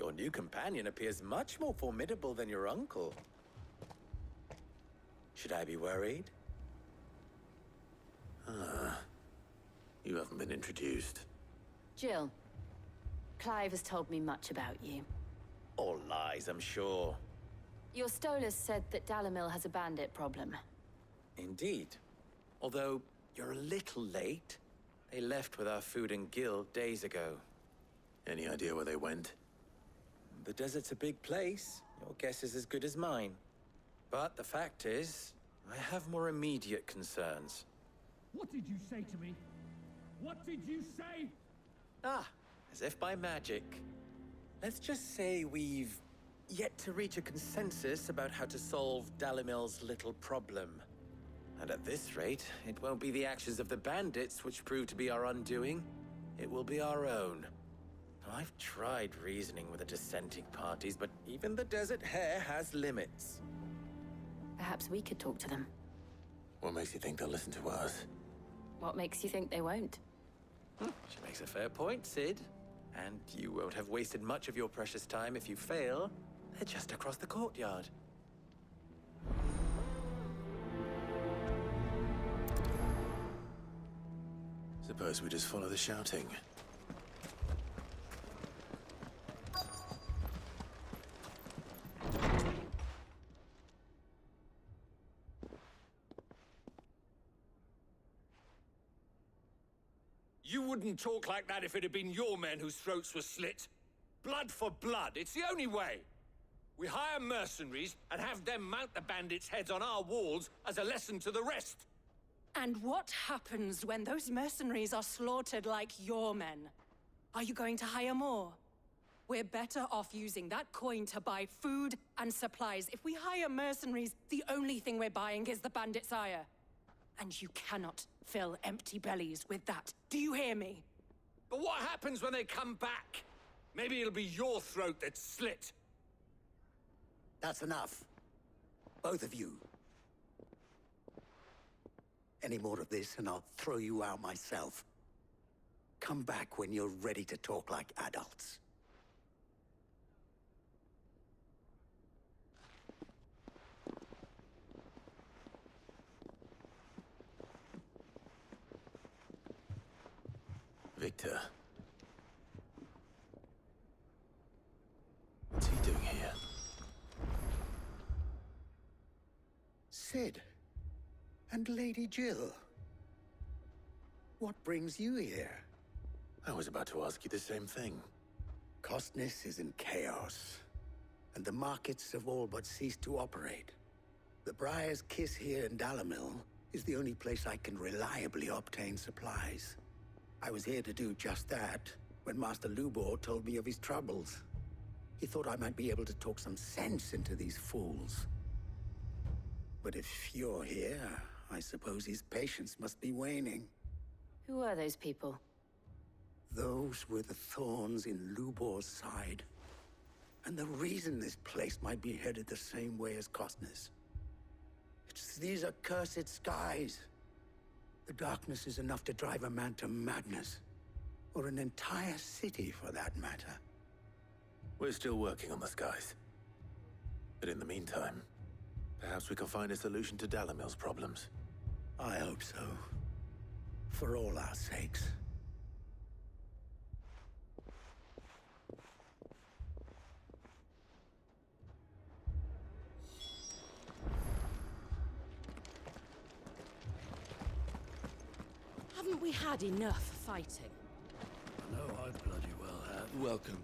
Your new companion appears much more formidable than your uncle. Should I be worried? You haven't been introduced. Jill, Clive has told me much about you. All lies, I'm sure. Your Stolas said that Dalamil has a bandit problem. Indeed. Although, you're a little late. They left with our food and guild days ago. Any idea where they went? The desert's a big place. Your guess is as good as mine. But the fact is, I have more immediate concerns. What did you say to me? What did you say? Ah, as if by magic. Let's just say we've yet to reach a consensus about how to solve Dalamil's little problem. And at this rate, it won't be the actions of the bandits which prove to be our undoing. It will be our own. I've tried reasoning with the dissenting parties, but even the Desert Hare has limits. Perhaps we could talk to them. What makes you think they'll listen to us? What makes you think they won't? She makes a fair point, Sid. And you won't have wasted much of your precious time if you fail. They're just across the courtyard. Suppose we just follow the shouting. You wouldn't talk like that if it had been your men whose throats were slit. Blood for blood, it's the only way. We hire mercenaries and have them mount the bandits' heads on our walls as a lesson to the rest. And what happens when those mercenaries are slaughtered like your men? Are you going to hire more? We're better off using that coin to buy food and supplies. If we hire mercenaries, the only thing we're buying is the bandits' ire. And you cannot fill empty bellies with that. Do you hear me? But what happens when they come back? Maybe it'll be your throat that's slit. That's enough. Both of you. Any more of this and I'll throw you out myself. Come back when you're ready to talk like adults. Victor. What's he doing here? Sid. And Lady Jill. What brings you here? I was about to ask you the same thing. Costness is in chaos, and the markets have all but ceased to operate. The Briar's Kiss here in Dalamil is the only place I can reliably obtain supplies. I was here to do just that when Master Lubor told me of his troubles. He thought I might be able to talk some sense into these fools. But if you're here, I suppose his patience must be waning. Who are those people? Those were the thorns in Lubor's side. And the reason this place might be headed the same way as Costness. It's these accursed skies. The darkness is enough to drive a man to madness. Or an entire city, for that matter. We're still working on the skies. But in the meantime, perhaps we can find a solution to Dalamil's problems. I hope so. For all our sakes. Haven't we had enough fighting? No, I bloody well have. Welcome.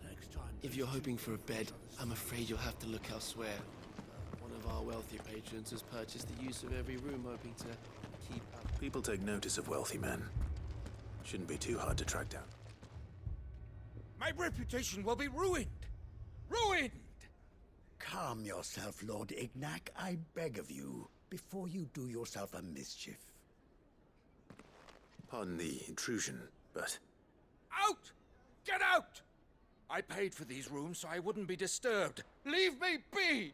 The next time. If you're hoping for a bed, I'm afraid you'll have to look elsewhere. One of our wealthy patrons has purchased the use of every room, hoping to keep up. People take notice of wealthy men. Shouldn't be too hard to track down. My reputation will be ruined! Ruined! Calm yourself, Lord Ignac, I beg of you, before you do yourself a mischief. Pardon the intrusion, but... Out! Get out! I paid for these rooms so I wouldn't be disturbed. Leave me be!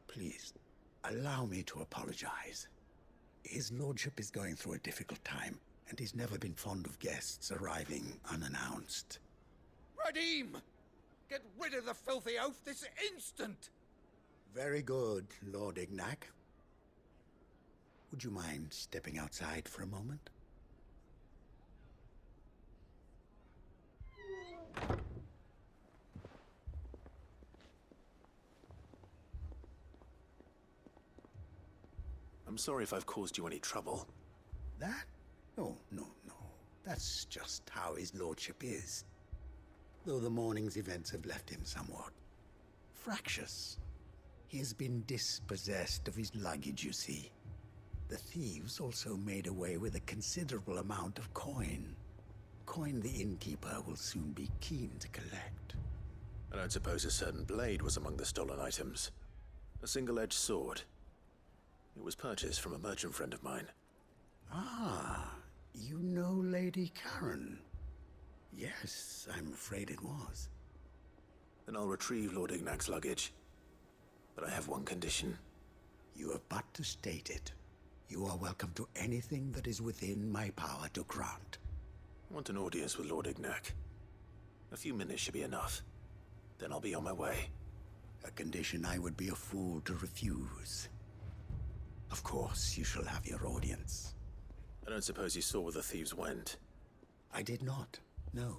Please, allow me to apologize. His lordship is going through a difficult time, and he's never been fond of guests arriving unannounced. Radim! Get rid of the filthy oaf this instant! Very good, Lord Ignac. Would you mind stepping outside for a moment? I'm sorry if I've caused you any trouble. That? No. That's just how his lordship is. Though the morning's events have left him somewhat fractious. He has been dispossessed of his luggage, you see. The thieves also made away with a considerable amount of coin. Coin the innkeeper will soon be keen to collect. I don't suppose a certain blade was among the stolen items. A single-edged sword. It was purchased from a merchant friend of mine. Ah, you know Lady Karen. Yes, I'm afraid it was. Then I'll retrieve Lord Ignac's luggage. But I have one condition. You have but to state it. You are welcome to anything that is within my power to grant. I want an audience with Lord Ignac. A few minutes should be enough. Then I'll be on my way. A condition I would be a fool to refuse. Of course, you shall have your audience. I don't suppose you saw where the thieves went. I did not, no.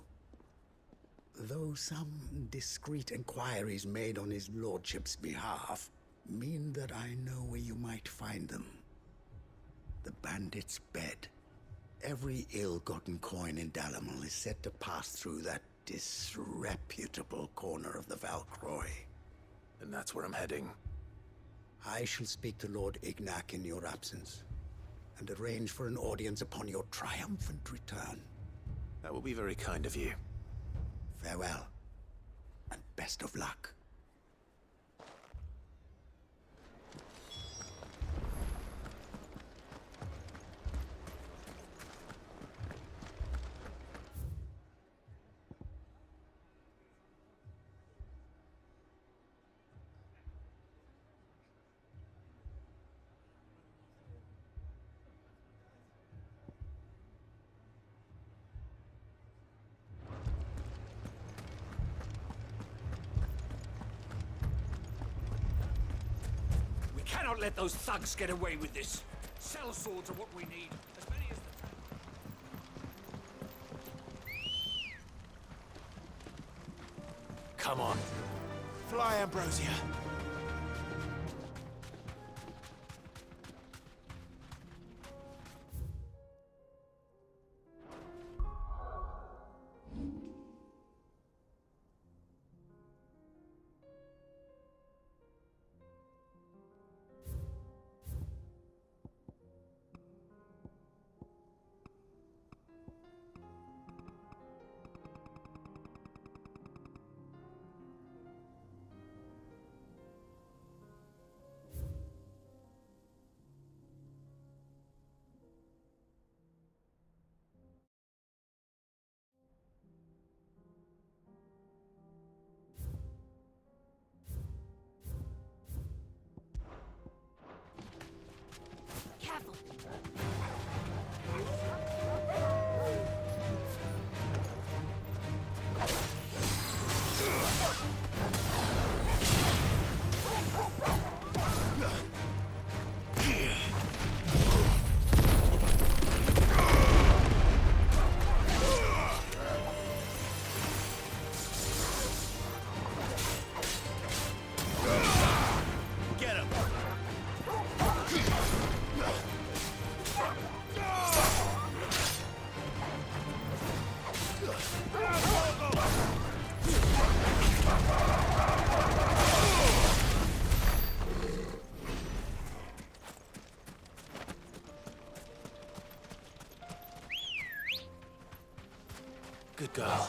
Though some discreet inquiries made on his lordship's behalf mean that I know where you might find them. The bandit's bed. Every ill-gotten coin in Dalimil is said to pass through that disreputable corner of the Valcroy. And that's where I'm heading. I shall speak to Lord Ignac in your absence, and arrange for an audience upon your triumphant return. That will be very kind of you. Farewell, and best of luck. Cannot let those thugs get away with this. Cell swords are what we need. As many as the... Come on. Fly, Ambrosia. Careful. Good girl.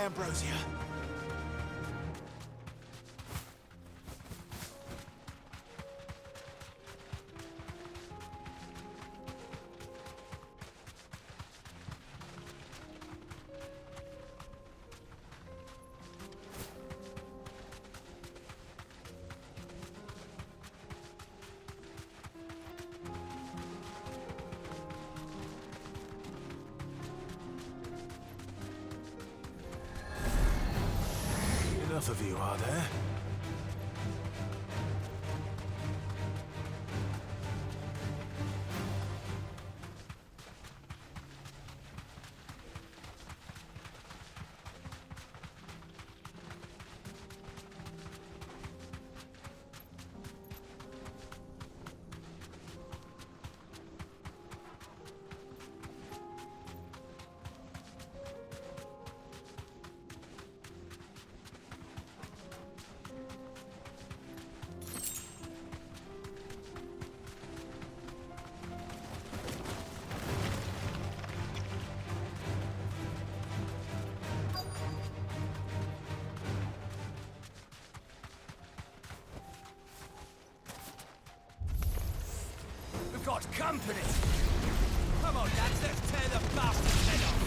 ambrosia. Enough of you, are there? Got company! Come on, lads, let's tear the bastard's head off!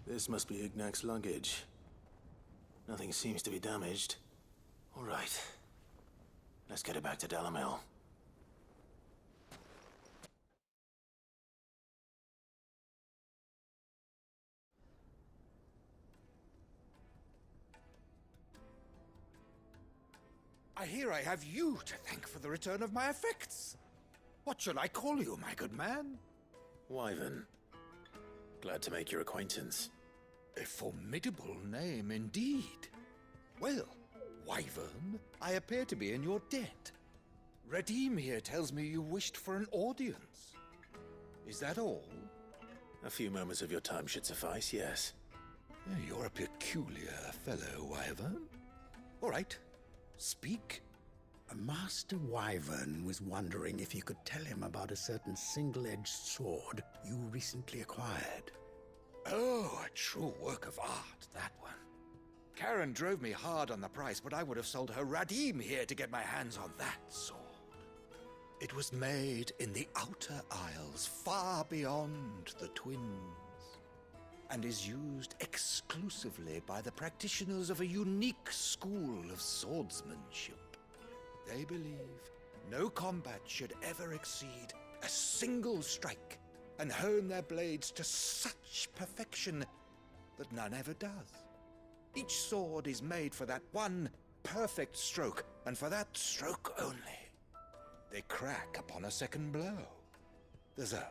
This must be Ignac's luggage. Nothing seems to be damaged. All right. Let's get it back to Dalimil. I hear I have you to thank for the return of my effects. What shall I call you, my good man? Wyvern. Glad to make your acquaintance. A formidable name indeed. Well, Wyvern, I appear to be in your debt. Redeem here tells me you wished for an audience. Is that all? A few moments of your time should suffice, yes. You're a peculiar fellow, Wyvern. All right, speak. Master Wyvern was wondering if you could tell him about a certain single-edged sword you recently acquired. Oh, a true work of art, that one. Karen drove me hard on the price, but I would have sold her Radim here to get my hands on that sword. It was made in the Outer Isles, far beyond the Twins, and is used exclusively by the practitioners of a unique school of swordsmanship. They believe no combat should ever exceed a single strike, and hone their blades to such perfection that none ever does. Each sword is made for that one perfect stroke, and for that stroke only. They crack upon a second blow. There's a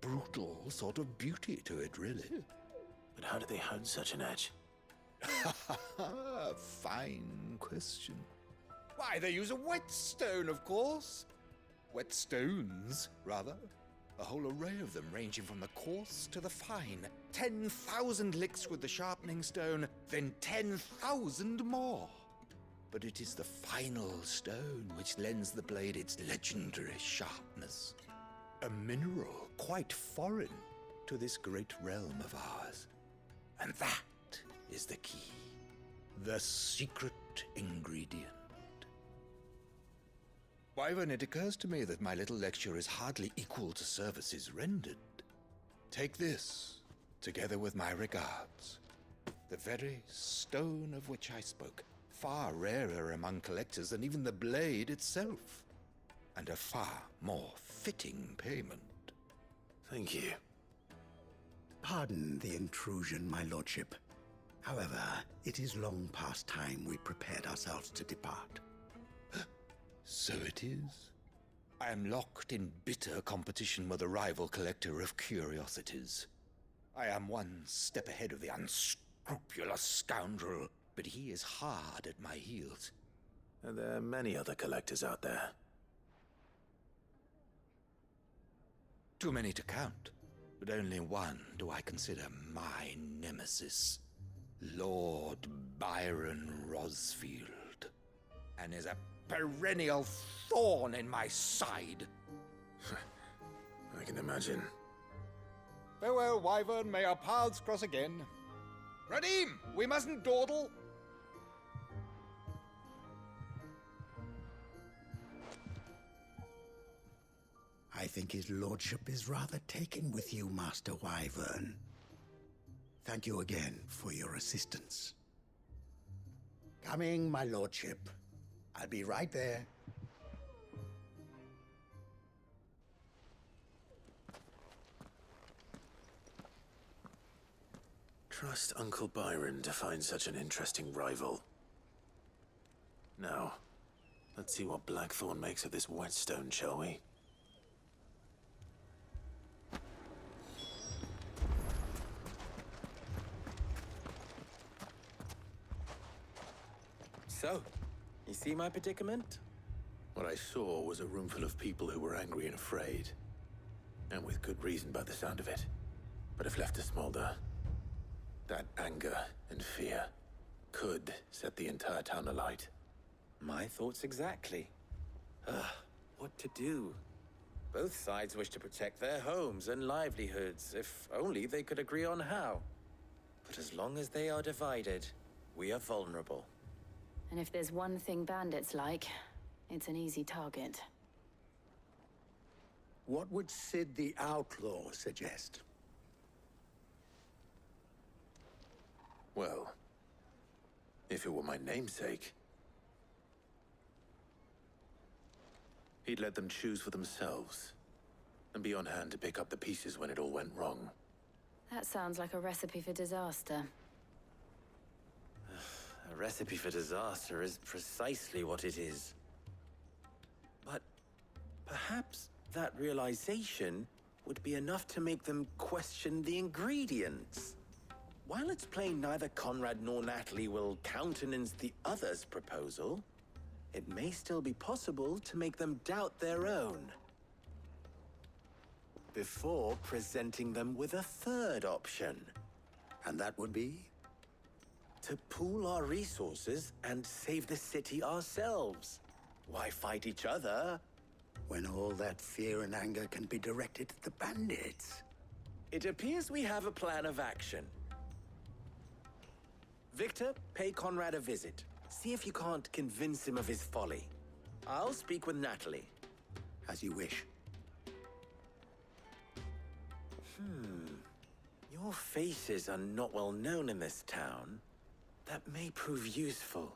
brutal sort of beauty to it, really. But how do they hone such an edge? Fine question. Why, they use a whetstone, of course. Whetstones, rather. A whole array of them, ranging from the coarse to the fine. 10,000 licks with the sharpening stone, then 10,000 more. But it is the final stone which lends the blade its legendary sharpness. A mineral quite foreign to this great realm of ours. And that is the key. The secret ingredient. Wyvern, it occurs to me that my little lecture is hardly equal to services rendered. Take this, together with my regards. The very stone of which I spoke, far rarer among collectors than even the blade itself, and a far more fitting payment. Thank you. Pardon the intrusion, my lordship. However, it is long past time we prepared ourselves to depart. So it is. I am locked in bitter competition with a rival collector of curiosities. I am one step ahead of the unscrupulous scoundrel, but he is hard at my heels. And there are many other collectors out there. Too many to count, but only one do I consider my nemesis. Lord Byron Rosfield. And is a perennial thorn in my side. I can imagine. Farewell, Wyvern. May our paths cross again. Radim, we mustn't dawdle. I think his lordship is rather taken with you, Master Wyvern. Thank you again for your assistance. Coming, my lordship. I'll be right there. Trust Uncle Byron to find such an interesting rival. Now, let's see what Blackthorn makes of this whetstone, shall we? So, you see my predicament? What I saw was a room full of people who were angry and afraid. And with good reason by the sound of it. But if left to smolder, that anger and fear could set the entire town alight. My thoughts exactly. What to do? Both sides wish to protect their homes and livelihoods, if only they could agree on how. But as long as they are divided, we are vulnerable. And if there's one thing bandits like, it's an easy target. What would Sid the Outlaw suggest? Well, if it were my namesake, he'd let them choose for themselves, and be on hand to pick up the pieces when it all went wrong. That sounds like a recipe for disaster. A recipe for disaster is precisely what it is. But perhaps that realization would be enough to make them question the ingredients. While it's plain neither Conrad nor Natalie will countenance the other's proposal, it may still be possible to make them doubt their own. Before presenting them with a third option. And that would be? To pool our resources and save the city ourselves. Why fight each other? When all that fear and anger can be directed at the bandits. It appears we have a plan of action. Victor, pay Conrad a visit. See if you can't convince him of his folly. I'll speak with Natalie. As you wish. Your faces are not well known in this town. That may prove useful.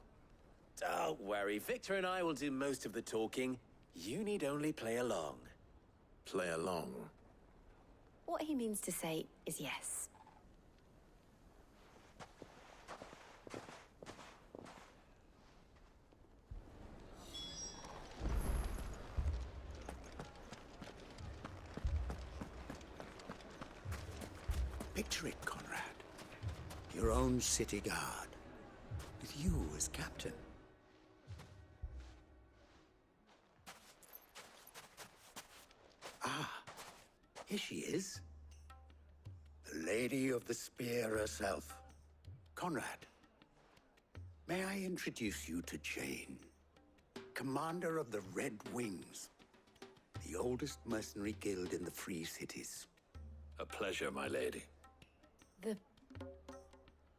Don't worry, Victor and I will do most of the talking. You need only play along. Play along. What he means to say is yes. Picture it, Conrad. Your own city guard. With you as captain. Ah, here she is. The Lady of the Spear herself. Conrad, may I introduce you to Jane, commander of the Red Wings, the oldest mercenary guild in the Free Cities. A pleasure, my lady. The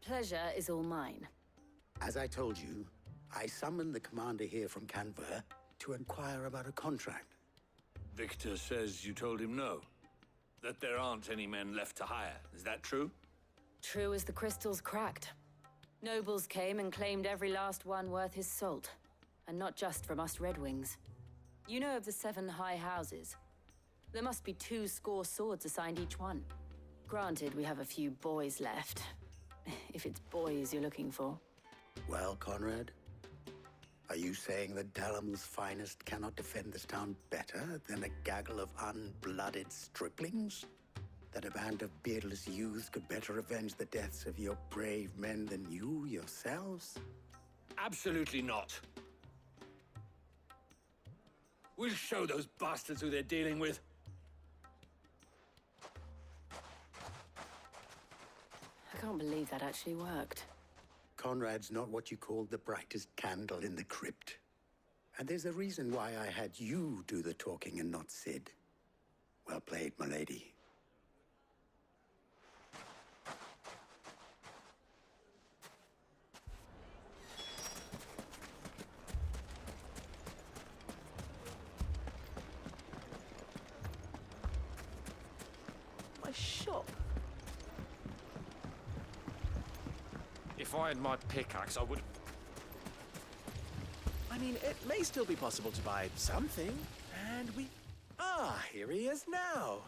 pleasure is all mine. As I told you, I summoned the commander here from Canver to inquire about a contract. Victor says you told him no. That there aren't any men left to hire. Is that true? True as the crystals cracked. Nobles came and claimed every last one worth his salt. And not just from us Red Wings. You know of the 7 high houses. There must be 2 swords assigned each one. Granted, we have a few boys left. If it's boys you're looking for. Well, Conrad, are you saying that Dalamil's finest cannot defend this town better than a gaggle of unblooded striplings? That a band of beardless youths could better avenge the deaths of your brave men than you yourselves? Absolutely not. We'll show those bastards who they're dealing with. I can't believe that actually worked. Conrad's not what you called the brightest candle in the crypt. And there's a reason why I had you do the talking and not Sid. Well played, my lady. My shop. If I had my pickaxe, I would... I mean, it may still be possible to buy something, and we... Ah, here he is now.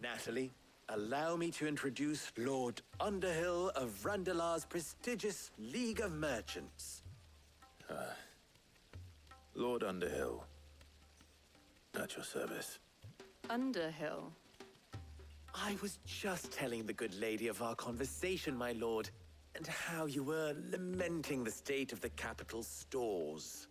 Natalie, allow me to introduce Lord Underhill of Randalar's prestigious League of Merchants. Lord Underhill. At your service. Underhill. I was just telling the good lady of our conversation, my lord, and how you were lamenting the state of the capital's stores.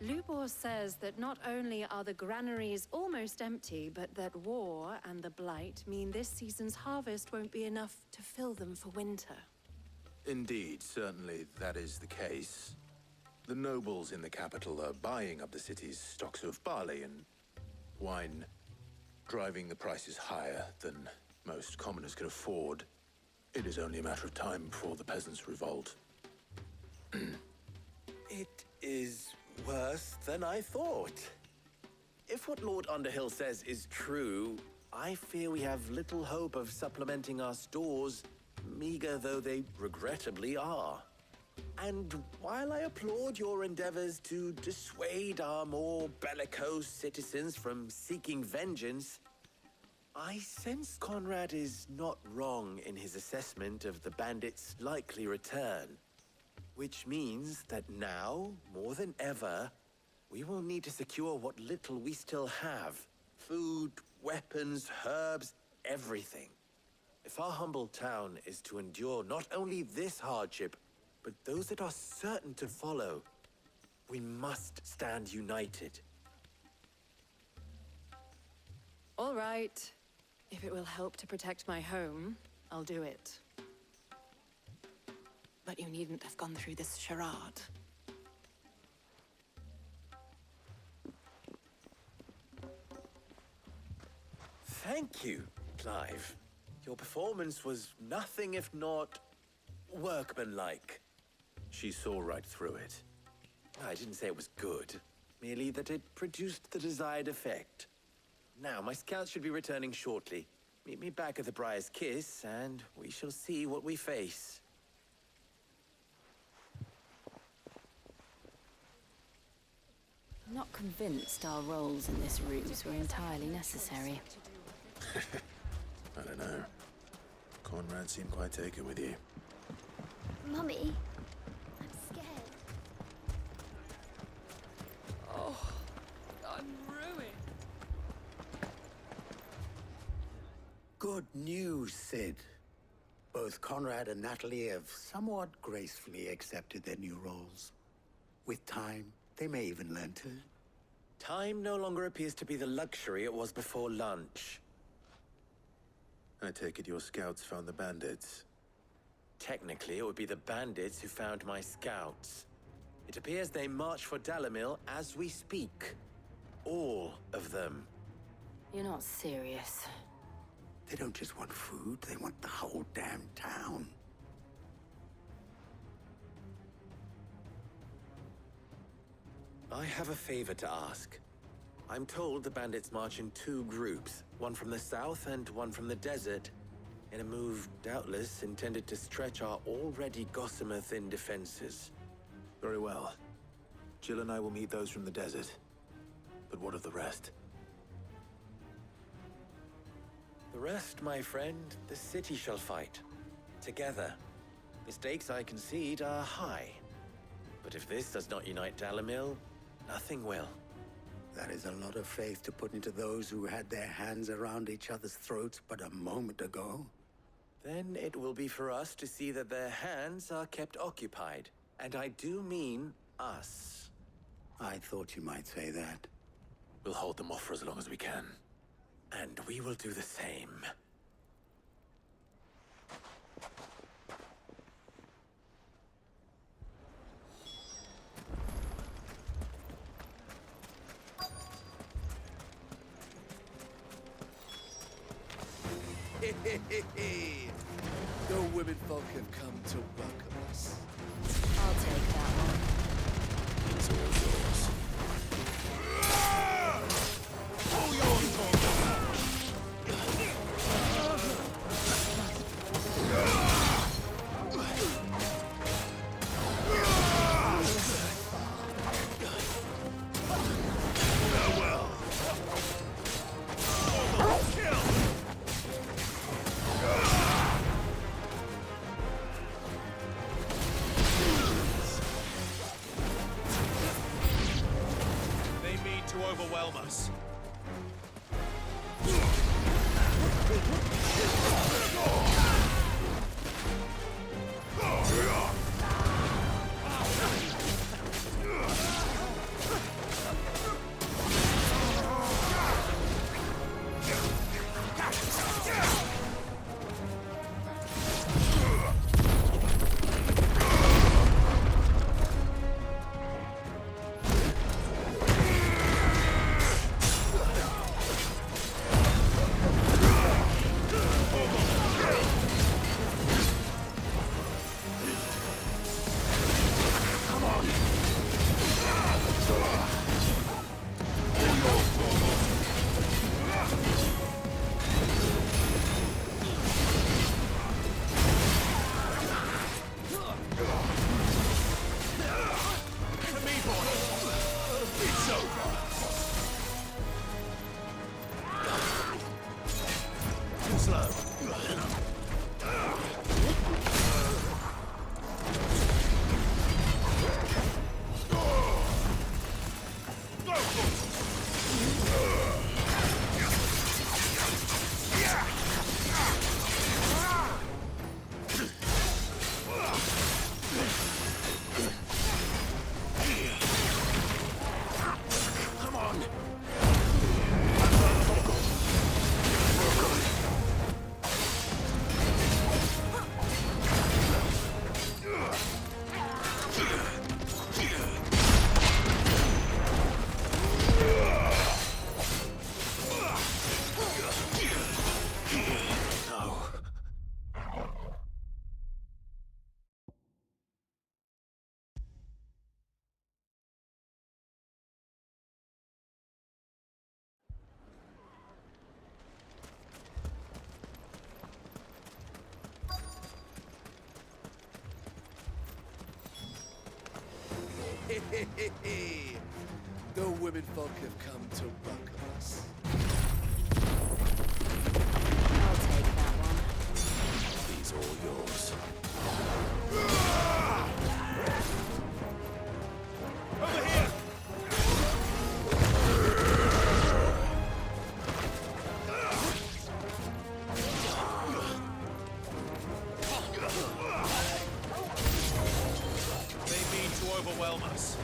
Lubor says that not only are the granaries almost empty, but that war and the Blight mean this season's harvest won't be enough to fill them for winter. Indeed, certainly that is the case. The nobles in the capital are buying up the city's stocks of barley and wine, driving the prices higher than most commoners can afford. It is only a matter of time before the peasants revolt. It is worse than I thought. If what Lord Underhill says is true, I fear we have little hope of supplementing our stores, meager though they regrettably are. And while I applaud your endeavors to dissuade our more bellicose citizens from seeking vengeance, I sense Conrad is not wrong in his assessment of the bandits' likely return. Which means that now, more than ever, we will need to secure what little we still have. Food, weapons, herbs, everything. If our humble town is to endure not only this hardship, but those that are certain to follow, we must stand united. All right. If it will help to protect my home, I'll do it. But you needn't have gone through this charade. Thank you, Clive. Your performance was nothing if not workmanlike. She saw right through it. I didn't say it was good, merely that it produced the desired effect. Now, my scouts should be returning shortly. Meet me back at the Briar's Kiss, and we shall see what we face. I'm not convinced our roles in this ruse were entirely necessary. I don't know. Conrad seemed quite taken with you. Mummy, I'm scared. Oh, I'm ruined. Good news, Sid. Both Conrad and Natalie have somewhat gracefully accepted their new roles. With time, they may even learn to. Time no longer appears to be the luxury it was before lunch. I take it your scouts found the bandits. Technically, it would be the bandits who found my scouts. It appears they march for Dalimil as we speak. All of them. You're not serious. They don't just want food, they want the whole damn town. I have a favor to ask. I'm told the bandits march in two groups, one from the south and one from the desert, in a move doubtless intended to stretch our already gossamer-thin defenses. Very well. Jill and I will meet those from the desert. But what of the rest? The rest, my friend, the city shall fight. Together. The stakes, I concede, are high. But if this does not unite Dalimil, nothing will. That is a lot of faith to put into those who had their hands around each other's throats but a moment ago. Then it will be for us to see that their hands are kept occupied. And I do mean us. I thought you might say that. We'll hold them off for as long as we can. And we will do the same. The women folk have come to welcome us. I'll take that one. It's all yours. Overwhelm us. The women folk have come to welcome us. I'll take that one. These are all yours. Over here! They mean to overwhelm us.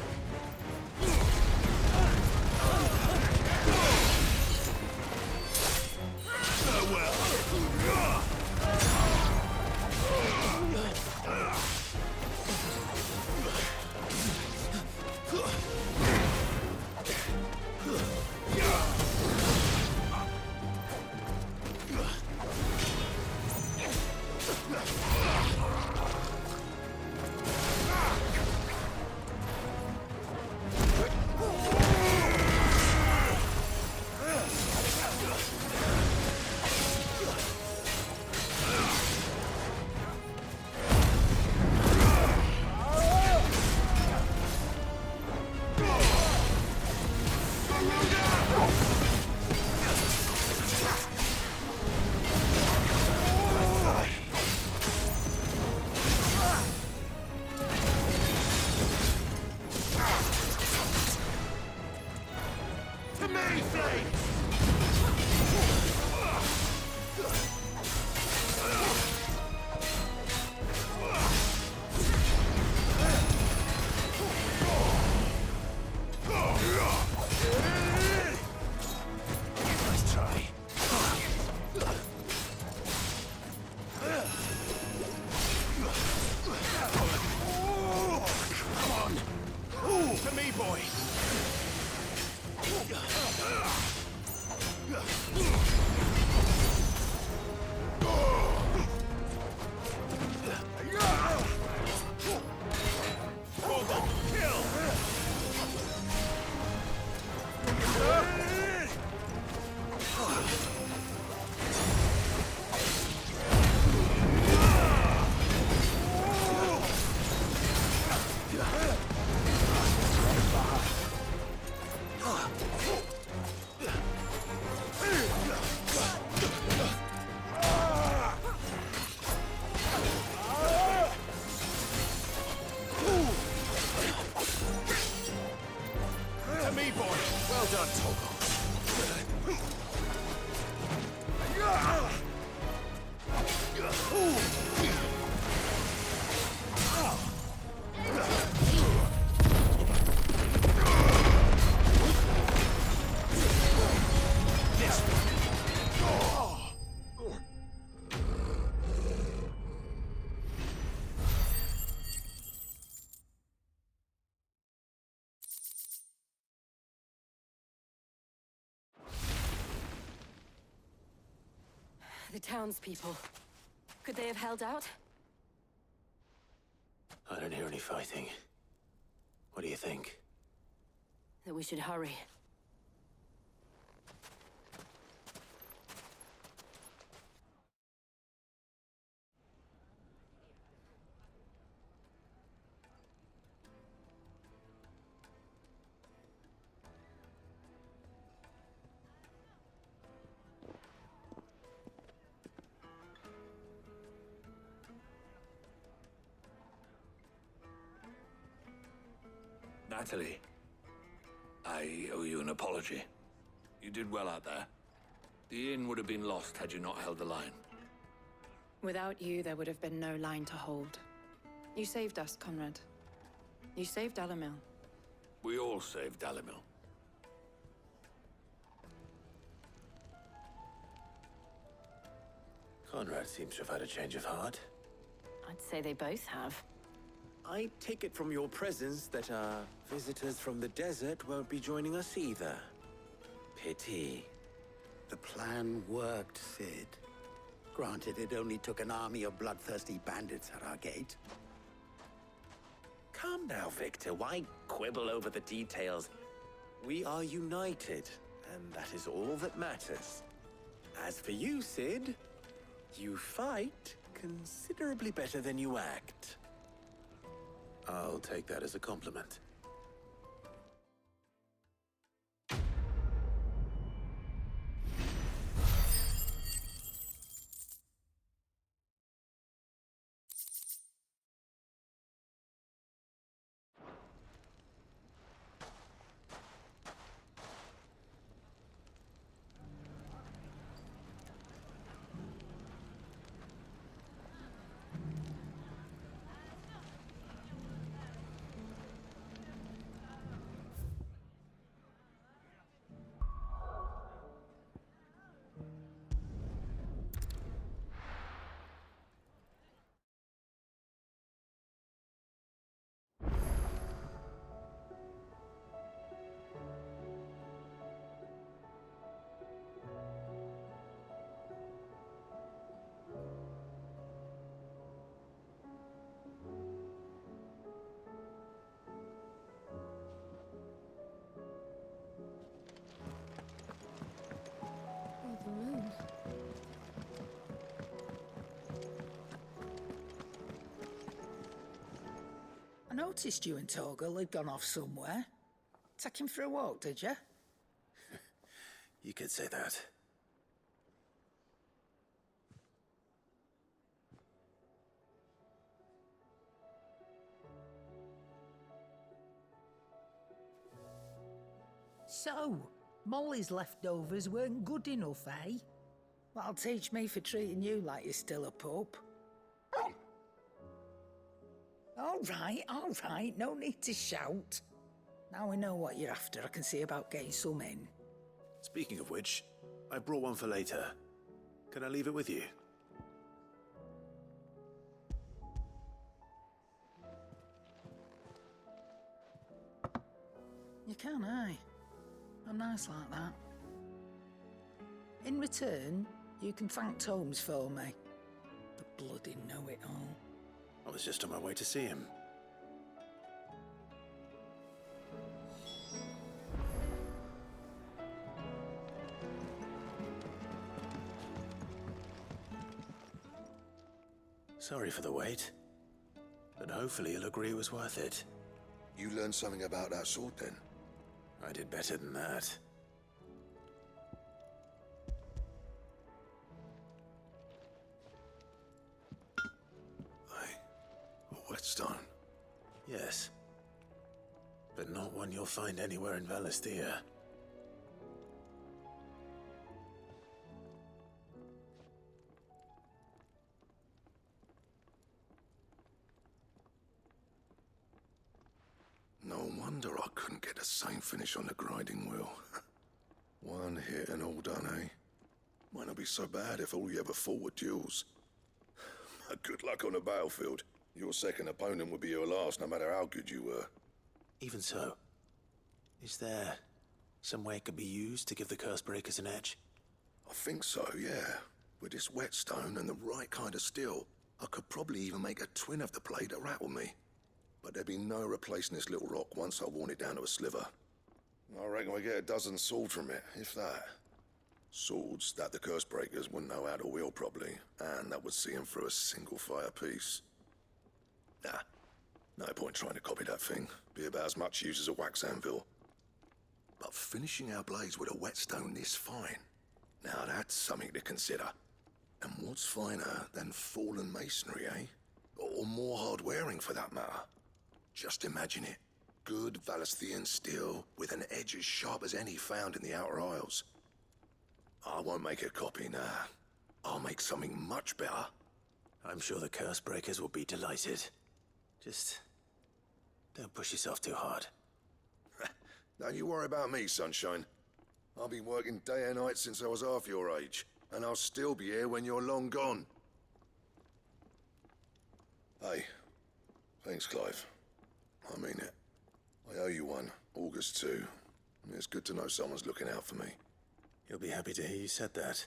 The townspeople. Could they have held out? I don't hear any fighting. What do you think? That we should hurry. Natalie, I owe you an apology. You did well out there. The inn would have been lost had you not held the line. Without you, there would have been no line to hold. You saved us, Conrad. You saved Dalimil. We all saved Dalimil. Conrad seems to have had a change of heart. I'd say they both have. I take it from your presence that our visitors from the desert won't be joining us either. Pity. The plan worked, Sid. Granted, it only took an army of bloodthirsty bandits at our gate. Calm now, Victor. Why quibble over the details? We are united, and that is all that matters. As for you, Sid, you fight considerably better than you act. I'll take that as a compliment. noticed you and Torgal had gone off somewhere. Take him for a walk, did you? You could say that. So, Molly's leftovers weren't good enough, eh? That'll teach me for treating you like you're still a pup. All right, no need to shout. Now we know what you're after, I can see about getting some in. Speaking of which, I brought one for later. Can I leave it with you? You can, aye. I'm nice like that. In return, you can thank Tomes for me. The bloody know-it-all. I was just on my way to see him. Sorry for the wait, but hopefully you'll agree it was worth it. You learned something about that sword, then? I did better than that. A whetstone? Yes. But not one you'll find anywhere in Valisthea. No wonder I couldn't get the same finish on the grinding wheel. One hit and all done, eh? Might not be so bad if all you ever fought were duels. Good luck on the battlefield. Your second opponent would be your last, no matter how good you were. Even so, is there some way it could be used to give the Cursebreakers an edge? I think so, yeah. With this whetstone and the right kind of steel, I could probably even make a twin of the blade that rattled me. But there'd be no replacing this little rock once I worn it down to a sliver. I reckon we get a dozen swords from it, if that. Swords that the Cursebreakers wouldn't know how to wield properly, and that would see them through a single fire piece. Nah, no point trying to copy that thing. Be about as much use as a wax anvil. But finishing our blades with a whetstone this fine, now that's something to consider. And what's finer than fallen masonry, eh? Or more hard-wearing, for that matter. Just imagine it. Good Valisthean steel with an edge as sharp as any found in the Outer Isles. I won't make a copy, nah. I'll make something much better. I'm sure the Cursebreakers will be delighted. Just don't push yourself too hard. Don't you worry about me, sunshine. I've been working day and night since I was half your age, and I'll still be here when you're long gone. Hey, thanks, Clive. I mean it. I owe you one, August too. It's good to know someone's looking out for me. You'll be happy to hear you said that.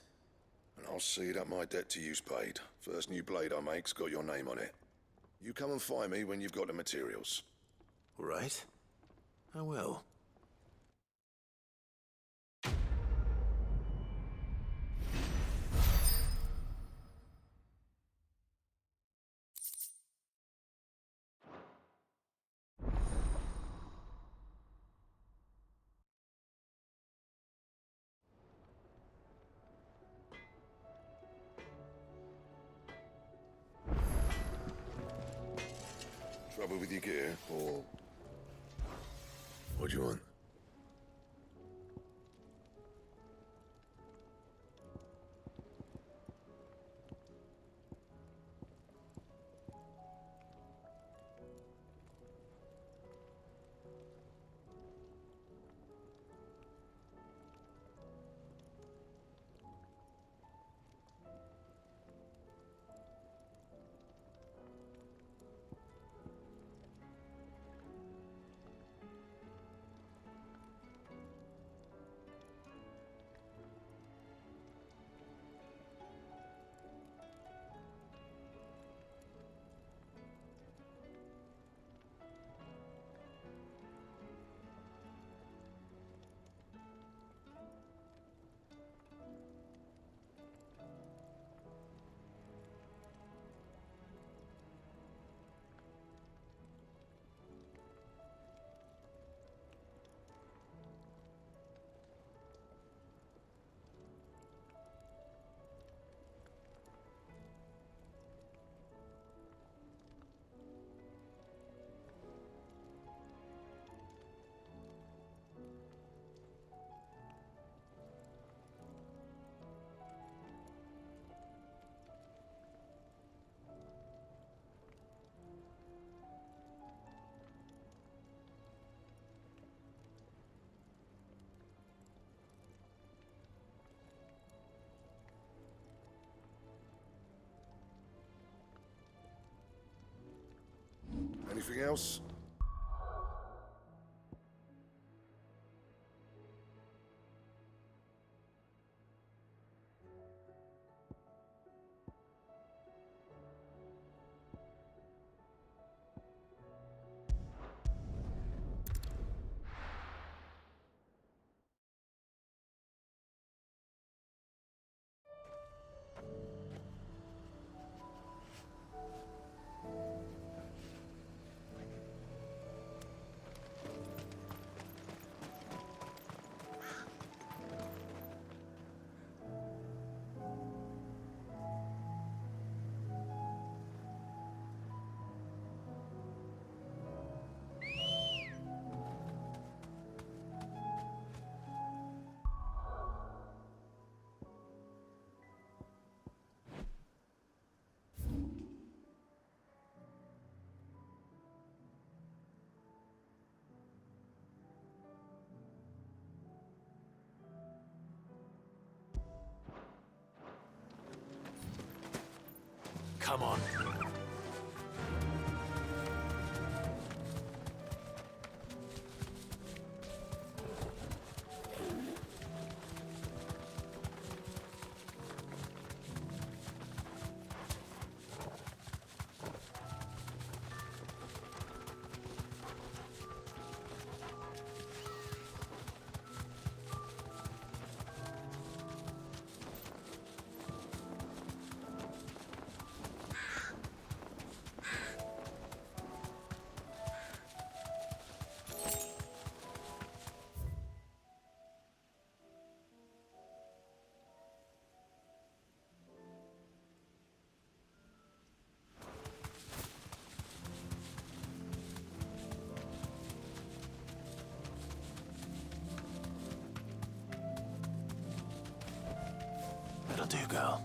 And I'll see that my debt to you's paid. First new blade I make's got your name on it. You come and find me when you've got the materials. All right. I will. Trouble with your gear, or... What do you want? Anything else? Come on. That'll do, girl.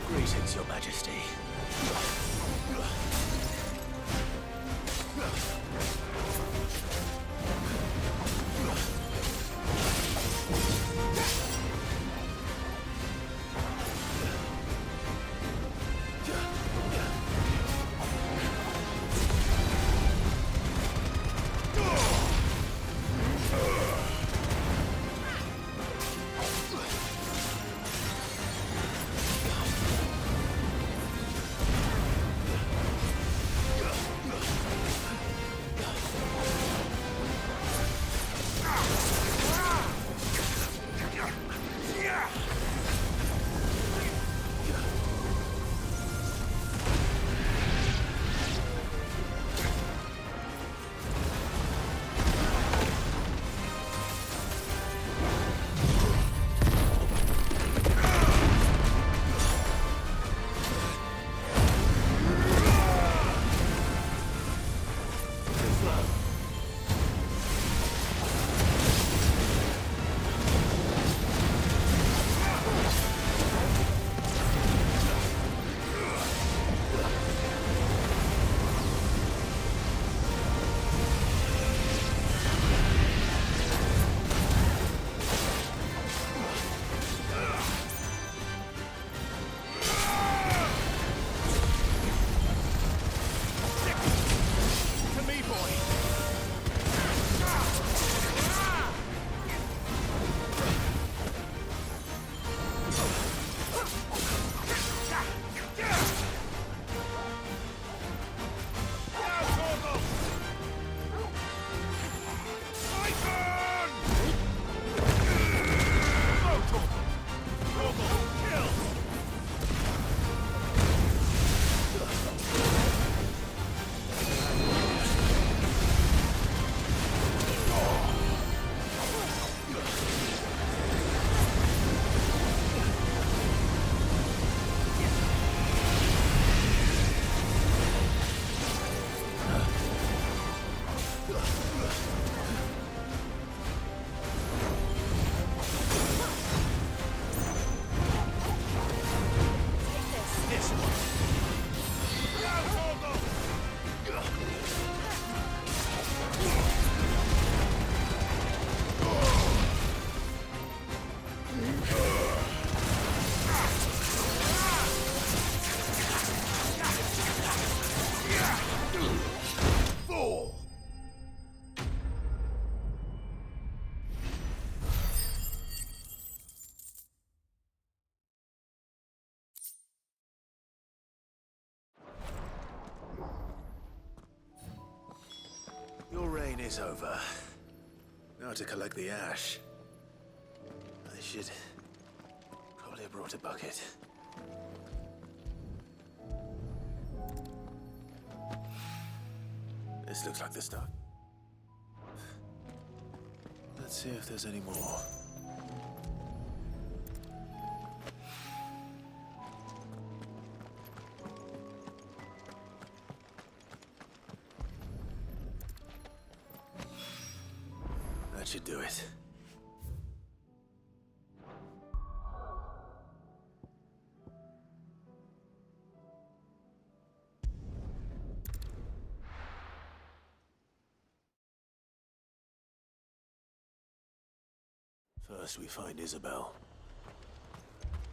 Greetings, Your Majesty. is over. Now to collect the ash. I should probably have brought a bucket. This looks like the stuff. Let's see if there's any more. That should do it. First we find Isabel.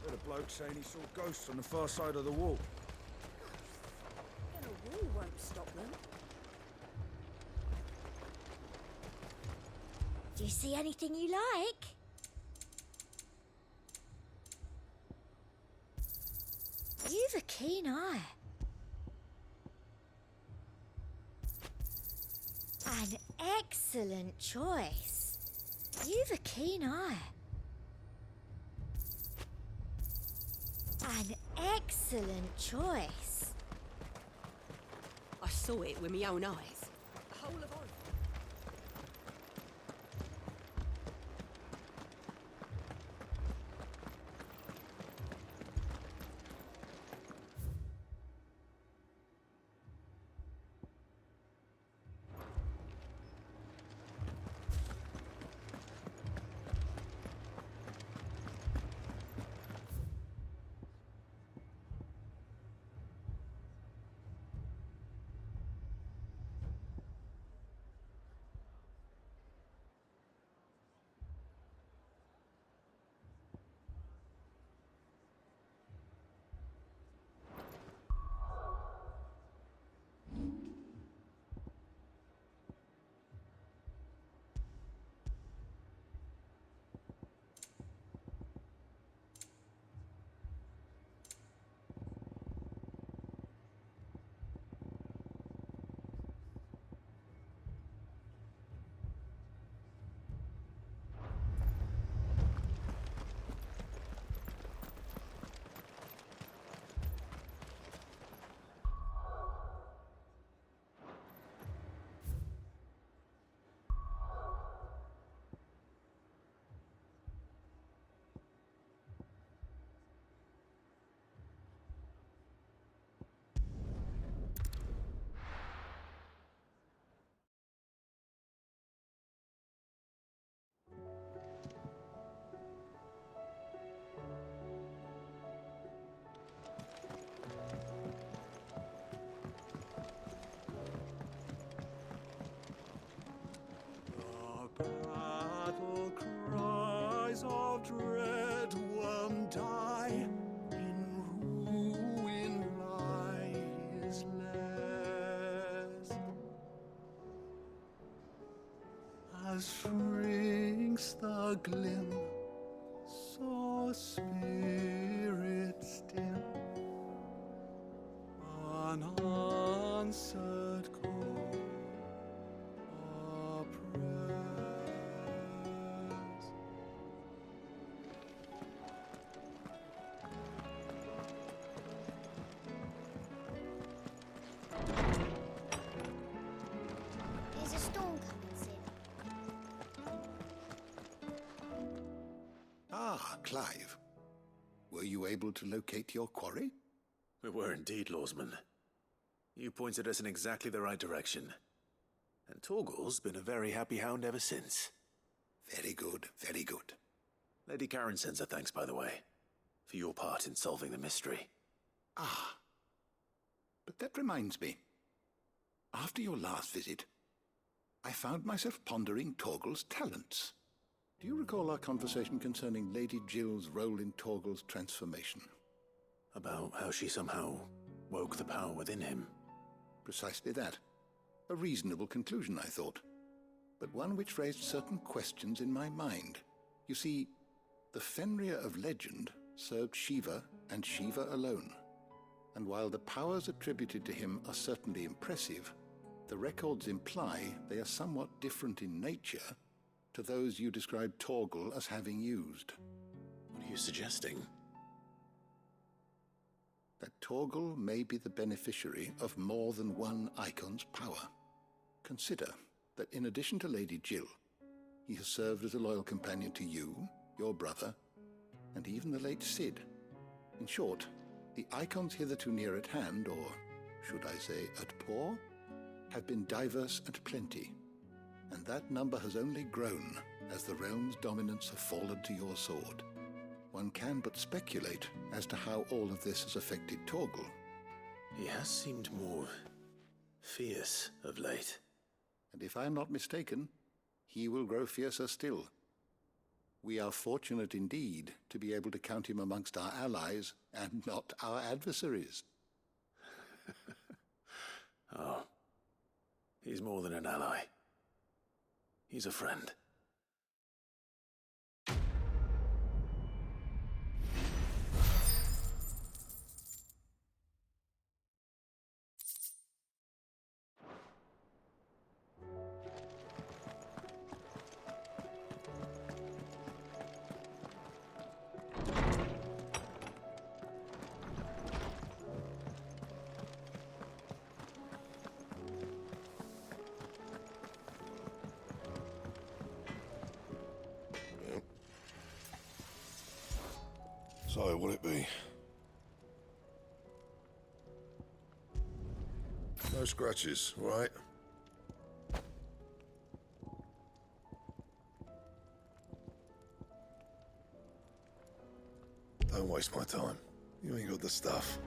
Heard a bloke saying he saw ghosts on the far side of the wall. And a wall won't stop them. Do you see anything you like? You've a keen eye. An excellent choice. You've a keen eye. An excellent choice. I saw it with my own eyes. The whole of Oregon. Battle cries of dread one die, in ruin lies less. As shrinks the glim, so spirits dim, unanswered call. There's a storm coming soon. Ah, Clive. Were you able to locate your quarry? We were indeed, Lawsman. You pointed us in exactly the right direction. And Torgal's been a very happy hound ever since. Very good, very good. Lady Karen sends her thanks, by the way, for your part in solving the mystery. Ah. But that reminds me. After your last visit, I found myself pondering Torgal's talents. Do you recall our conversation concerning Lady Jill's role in Torgal's transformation? About how she somehow woke the power within him. Precisely that. A reasonable conclusion, I thought. But one which raised certain questions in my mind. You see, the Fenrir of legend served Shiva and Shiva alone. And while the powers attributed to him are certainly impressive, The records imply they are somewhat different in nature to those you described Torgal as having used. What are you suggesting? That Torgal may be the beneficiary of more than one Icon's power. Consider that in addition to Lady Jill, he has served as a loyal companion to you, your brother, and even the late Cid. In short, the Icons hitherto near at hand, or should I say at paw, have been diverse and plenty, and that number has only grown as the realm's dominance have fallen to your sword. One can but speculate as to how all of this has affected Torgal. He has seemed more fierce of late. And if I am not mistaken, he will grow fiercer still. We are fortunate indeed to be able to count him amongst our allies and not our adversaries. Oh, he's more than an ally. He's a friend. So, will it be? No scratches, right? Don't waste my time. You ain't got the stuff.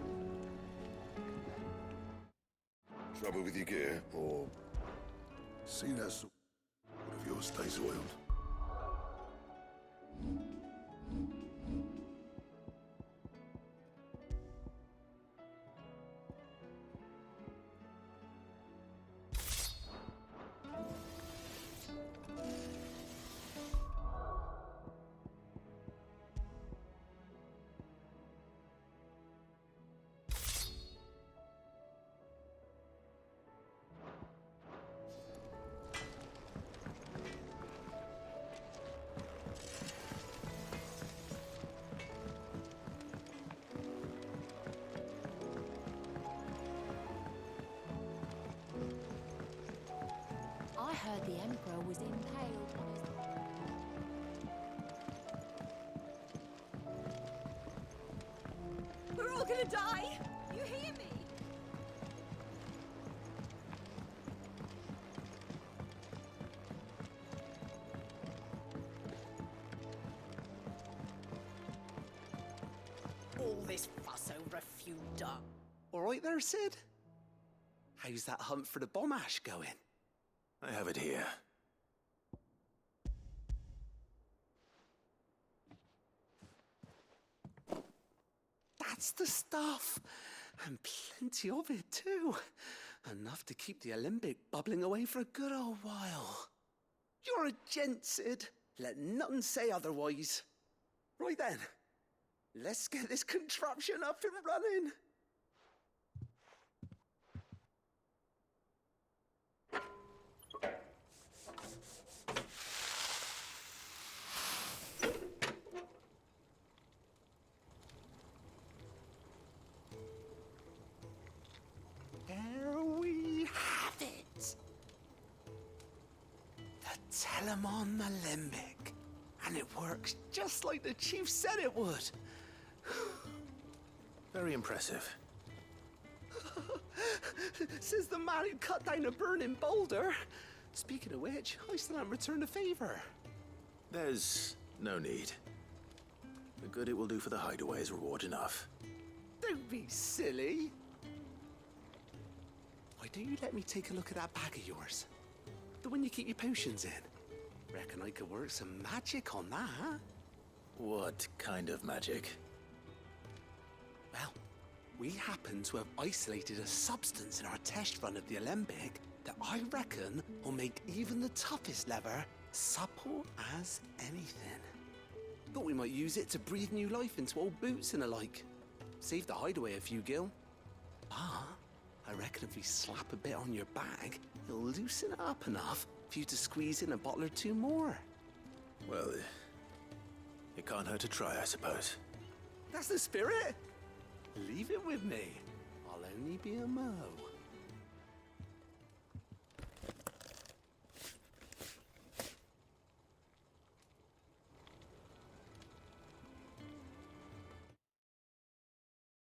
Trouble with your gear, or see that sort of yours stays oiled. I heard the Emperor was impaled on his... We're all gonna die! You hear me? All this fuss over a few ducks. All right there, Cid? How's that hunt for the bomb ash going? I have it here. That's the stuff! And plenty of it, too. Enough to keep the Alembic bubbling away for a good old while. You're a gent, Cid. Let nothing say otherwise. Right then, let's get this contraption up and running. There we have it. The Telemon Alembic. And it works just like the chief said it would. Very impressive. Says the man who cut down a burning boulder. Speaking of which, I still haven't returned the favor. There's no need. The good it will do for the hideaway is reward enough. Don't be silly. Why don't you let me take a look at that bag of yours? The one you keep your potions in. Reckon I could work some magic on that, huh? What kind of magic? Well, we happen to have isolated a substance in our test run of the Alembic that I reckon will make even the toughest leather supple as anything. Thought we might use it to breathe new life into old boots and the like. Save the hideaway a few gil. But I reckon if we slap a bit on your bag, it'll loosen it up enough for you to squeeze in a bottle or two more. Well, it can't hurt to try, I suppose. That's the spirit. Leave it with me. I'll only be a mo.